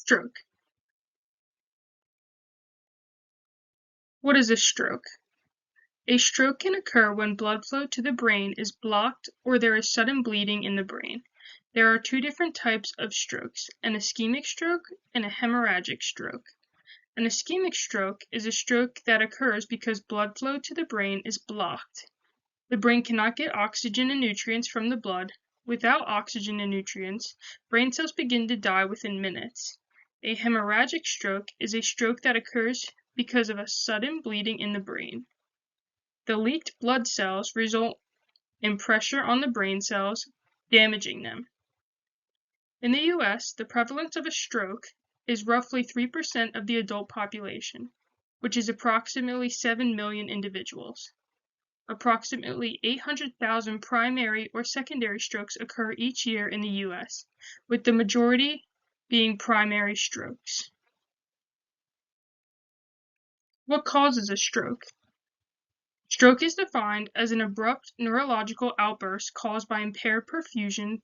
Stroke. What is a stroke? A stroke can occur when blood flow to the brain is blocked or there is sudden bleeding in the brain. There are two different types of strokes, an ischemic stroke and a hemorrhagic stroke. An ischemic stroke is a stroke that occurs because blood flow to the brain is blocked. The brain cannot get oxygen and nutrients from the blood. Without oxygen and nutrients, brain cells begin to die within minutes. A hemorrhagic stroke is a stroke that occurs because of a sudden bleeding in the brain. The leaked blood cells result in pressure on the brain cells, damaging them. In the US, the prevalence of a stroke is roughly 3% of the adult population, which is approximately 7 million individuals. Approximately 800,000 primary or secondary strokes occur each year in the US, with the majority being primary strokes. What causes a stroke? Stroke is defined as an abrupt neurological outburst caused by impaired perfusion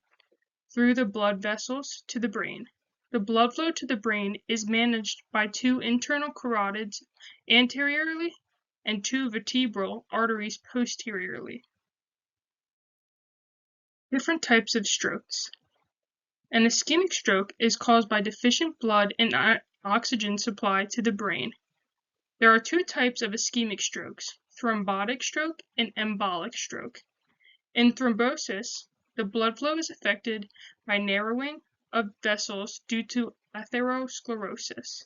through the blood vessels to the brain. The blood flow to the brain is managed by two internal carotids anteriorly and two vertebral arteries posteriorly. Different types of strokes. An ischemic stroke is caused by deficient blood and oxygen supply to the brain. There are two types of ischemic strokes, thrombotic stroke and embolic stroke. In thrombosis, the blood flow is affected by narrowing of vessels due to atherosclerosis.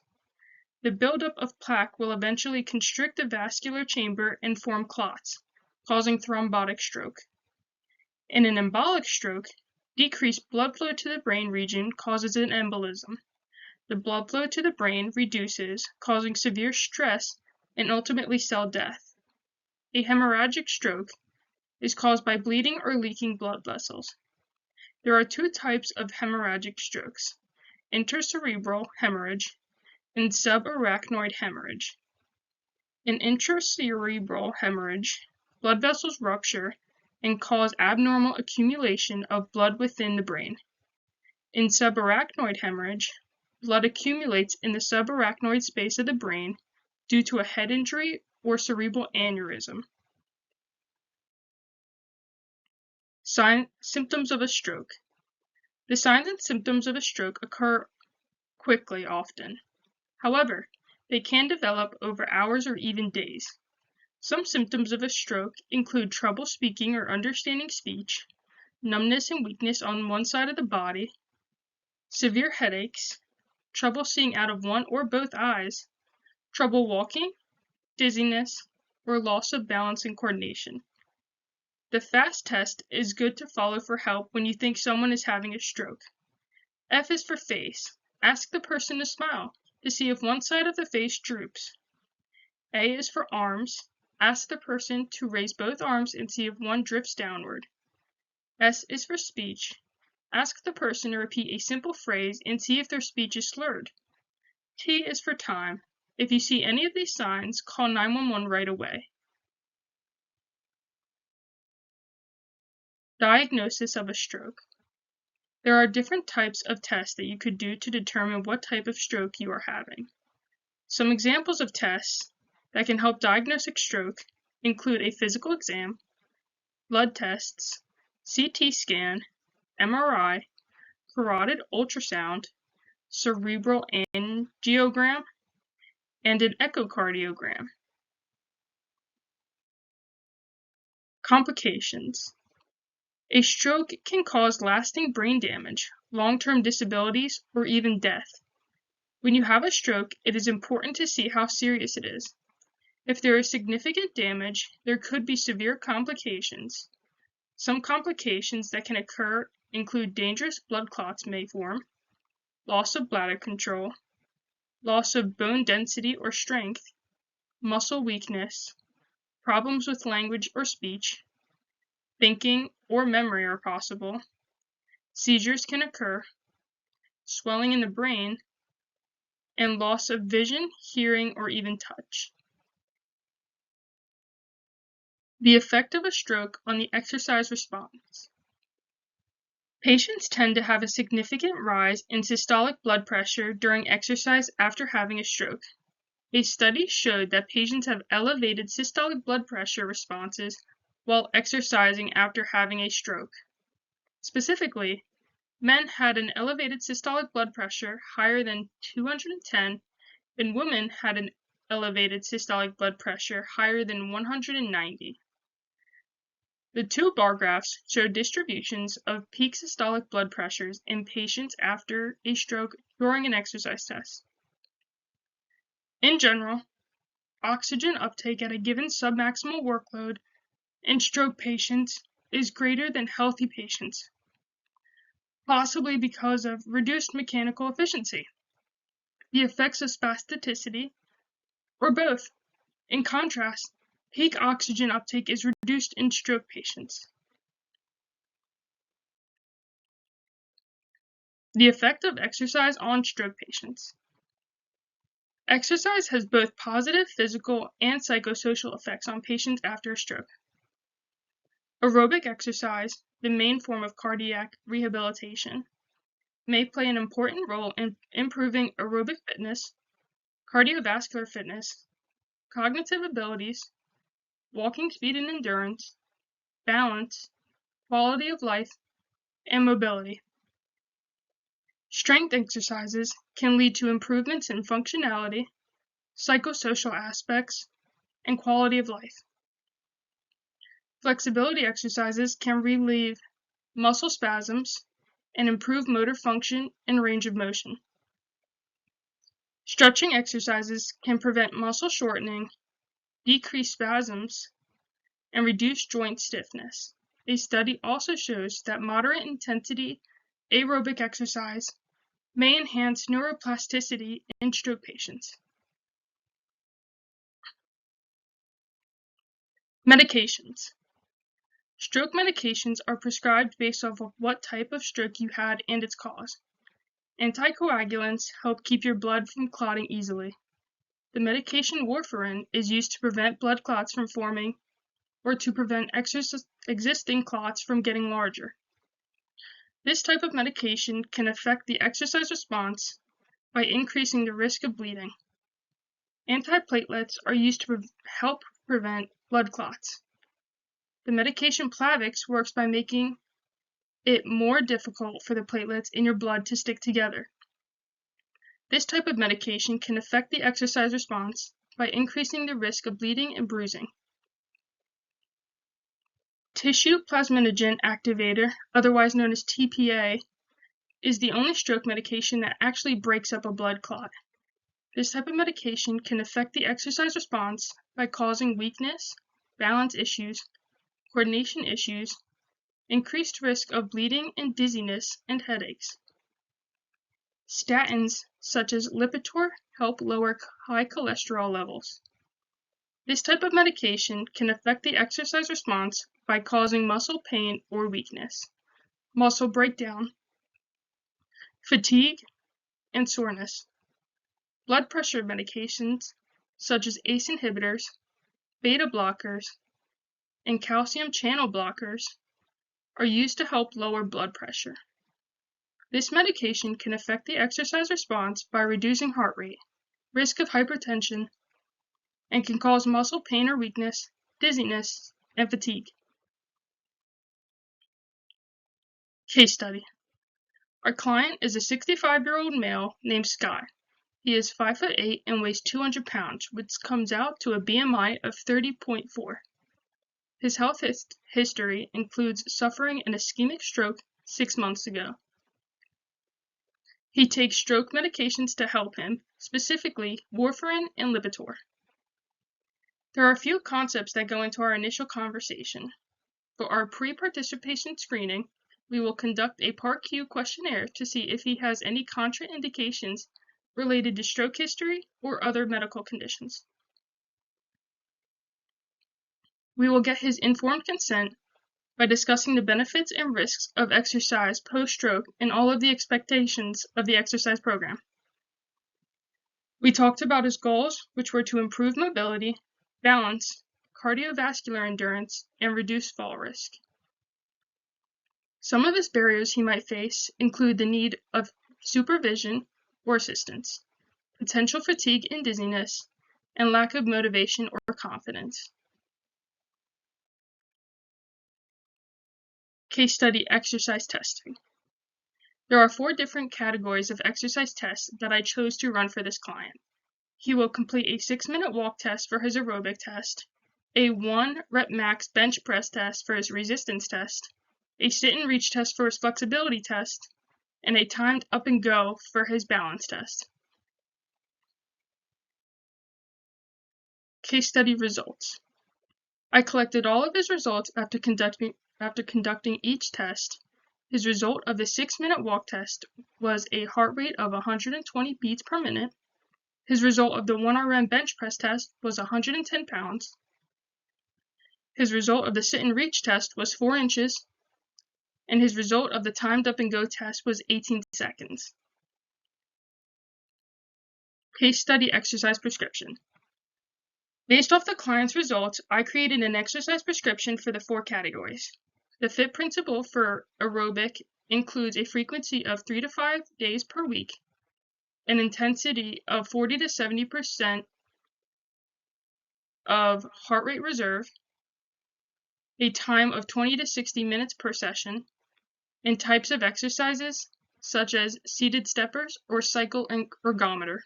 The buildup of plaque will eventually constrict the vascular chamber and form clots, causing thrombotic stroke. In an embolic stroke, decreased blood flow to the brain region causes an embolism. The blood flow to the brain reduces, causing severe stress and ultimately cell death. A hemorrhagic stroke is caused by bleeding or leaking blood vessels. There are two types of hemorrhagic strokes, intracerebral hemorrhage and subarachnoid hemorrhage. In intracerebral hemorrhage, blood vessels rupture and cause abnormal accumulation of blood within the brain. In subarachnoid hemorrhage, blood accumulates in the subarachnoid space of the brain due to a head injury or cerebral aneurysm. Symptoms of a stroke. The signs and symptoms of a stroke occur quickly often. However, they can develop over hours or even days. Some symptoms of a stroke include trouble speaking or understanding speech, numbness and weakness on one side of the body, severe headaches, trouble seeing out of one or both eyes, trouble walking, dizziness, or loss of balance and coordination. The FAST test is good to follow for help when you think someone is having a stroke. F is for face. Ask the person to smile to see if one side of the face droops. A is for arms. Ask the person to raise both arms and see if one drifts downward. S is for speech. Ask the person to repeat a simple phrase and see if their speech is slurred. T is for time. If you see any of these signs, call 911 right away. Diagnosis of a stroke. There are different types of tests that you could do to determine what type of stroke you are having. Some examples of tests that can help diagnose a stroke include a physical exam, blood tests, CT scan, MRI, carotid ultrasound, cerebral angiogram, and an echocardiogram. Complications. A stroke can cause lasting brain damage, long-term disabilities, or even death. When you have a stroke, it is important to see how serious it is. If there is significant damage, there could be severe complications. Some complications that can occur include dangerous blood clots may form, loss of bladder control, loss of bone density or strength, muscle weakness, problems with language or speech, thinking or memory are possible, seizures can occur, swelling in the brain, and loss of vision, hearing, or even touch. The effect of a stroke on the exercise response. Patients tend to have a significant rise in systolic blood pressure during exercise after having a stroke. A study showed that patients have elevated systolic blood pressure responses while exercising after having a stroke. Specifically, men had an elevated systolic blood pressure higher than 210, and women had an elevated systolic blood pressure higher than 190. The two bar graphs show distributions of peak systolic blood pressures in patients after a stroke during an exercise test. In general, oxygen uptake at a given submaximal workload in stroke patients is greater than healthy patients, possibly because of reduced mechanical efficiency, the effects of spasticity, or both. In contrast, peak oxygen uptake is reduced in stroke patients. The effect of exercise on stroke patients. Exercise has both positive physical and psychosocial effects on patients after a stroke. Aerobic exercise, the main form of cardiac rehabilitation, may play an important role in improving aerobic fitness, cardiovascular fitness, cognitive abilities, walking speed and endurance, balance, quality of life, and mobility. Strength exercises can lead to improvements in functionality, psychosocial aspects, and quality of life. Flexibility exercises can relieve muscle spasms and improve motor function and range of motion. Stretching exercises can prevent muscle shortening, decrease spasms, and reduce joint stiffness. A study also shows that moderate intensity aerobic exercise may enhance neuroplasticity in stroke patients. Medications. Stroke medications are prescribed based off of what type of stroke you had and its cause. Anticoagulants help keep your blood from clotting easily. The medication warfarin is used to prevent blood clots from forming or to prevent existing clots from getting larger. This type of medication can affect the exercise response by increasing the risk of bleeding. Antiplatelets are used to help prevent blood clots. The medication Plavix works by making it more difficult for the platelets in your blood to stick together. This type of medication can affect the exercise response by increasing the risk of bleeding and bruising. Tissue plasminogen activator, otherwise known as TPA, is the only stroke medication that actually breaks up a blood clot. This type of medication can affect the exercise response by causing weakness, balance issues, coordination issues, increased risk of bleeding and dizziness and headaches. Statins, such as Lipitor, help lower high cholesterol levels. This type of medication can affect the exercise response by causing muscle pain or weakness, muscle breakdown, fatigue, and soreness. Blood pressure medications, such as ACE inhibitors, beta blockers, and calcium channel blockers, are used to help lower blood pressure. This medication can affect the exercise response by reducing heart rate, risk of hypertension, and can cause muscle pain or weakness, dizziness, and fatigue. Case study. Our client is a 65-year-old male named Scott. He is 5'8" and weighs 200 pounds, which comes out to a BMI of 30.4. His health history includes suffering an ischemic stroke 6 months ago. He takes stroke medications to help him, specifically warfarin and Lipitor. There are a few concepts that go into our initial conversation. For our pre-participation screening, we will conduct a Part Q questionnaire to see if he has any contraindications related to stroke history or other medical conditions. We will get his informed consent by discussing the benefits and risks of exercise post-stroke and all of the expectations of the exercise program. We talked about his goals, which were to improve mobility, balance, cardiovascular endurance, and reduce fall risk. Some of his barriers he might face include the need of supervision or assistance, potential fatigue and dizziness, and lack of motivation or confidence. Case study exercise testing. There are 4 different categories of exercise tests that I chose to run for this client. He will complete a 6-minute walk test for his aerobic test, a 1 rep max bench press test for his resistance test, a sit and reach test for his flexibility test, and a timed up and go for his balance test. Case study results. I collected all of his results after conducting each test. His result of the 6-minute walk test was a heart rate of 120 beats per minute. His result of the 1 RM bench press test was 110 pounds. His result of the sit and reach test was 4 inches. And his result of the timed up and go test was 18 seconds. Case study exercise prescription. Based off the client's results, I created an exercise prescription for the 4 categories. The FIT principle for aerobic includes a frequency of 3 to 5 days per week, an intensity of 40 to 70% of heart rate reserve, a time of 20 to 60 minutes per session, and types of exercises such as seated steppers or cycle and ergometer.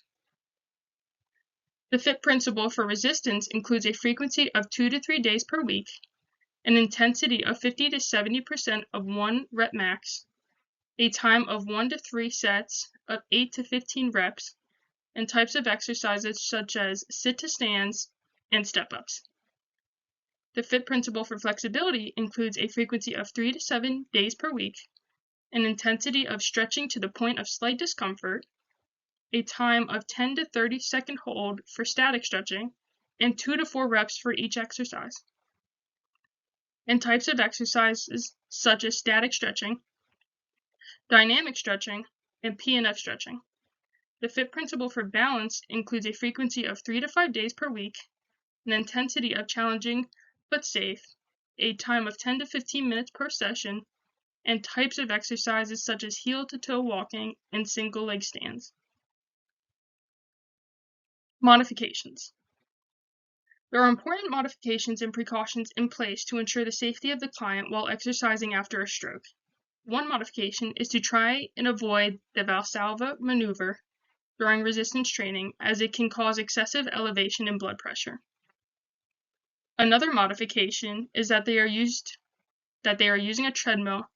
The FIT principle for resistance includes a frequency of 2 to 3 days per week, an intensity of 50 to 70% of 1 rep max, a time of 1 to 3 sets of 8 to 15 reps, and types of exercises such as sit to stands and step-ups. The FIT principle for flexibility includes a frequency of 3 to 7 days per week, an intensity of stretching to the point of slight discomfort, a time of 10 to 30 second hold for static stretching, and 2 to 4 reps for each exercise. And types of exercises such as static stretching, dynamic stretching, and P&F stretching. The FIT principle for balance includes a frequency of 3 to 5 days per week, an intensity of challenging but safe, a time of 10 to 15 minutes per session, and types of exercises such as heel-to-toe walking and single leg stands. Modifications. There are important modifications and precautions in place to ensure the safety of the client while exercising after a stroke. One modification is to try and avoid the Valsalva maneuver during resistance training, as it can cause excessive elevation in blood pressure. Another modification is that they are using a treadmill.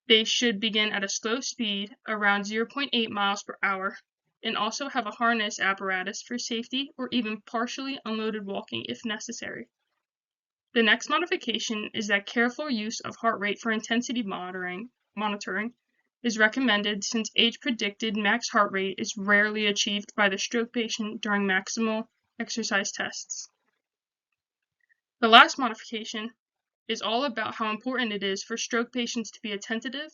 They should begin at a slow speed, around 0.8 miles per hour, and also have a harness apparatus for safety or even partially unloaded walking if necessary. The next modification is that careful use of heart rate for intensity monitoring is recommended, since age-predicted max heart rate is rarely achieved by the stroke patient during maximal exercise tests. The last modification is all about how important it is for stroke patients to be attentive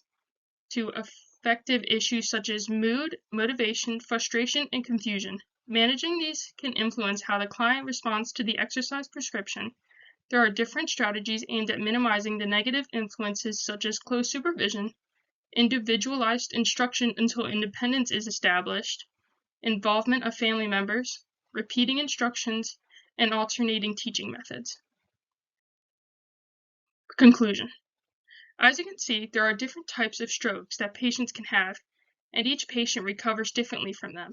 to affective issues such as mood, motivation, frustration, and confusion. Managing these can influence how the client responds to the exercise prescription. There are different strategies aimed at minimizing the negative influences, such as close supervision, individualized instruction until independence is established, involvement of family members, repeating instructions, and alternating teaching methods. Conclusion. As you can see, there are different types of strokes that patients can have, and each patient recovers differently from them.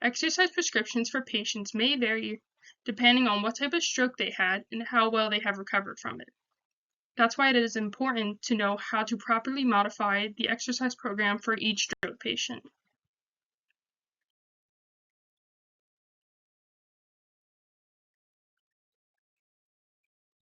Exercise prescriptions for patients may vary depending on what type of stroke they had and how well they have recovered from it. That's why it is important to know how to properly modify the exercise program for each stroke patient.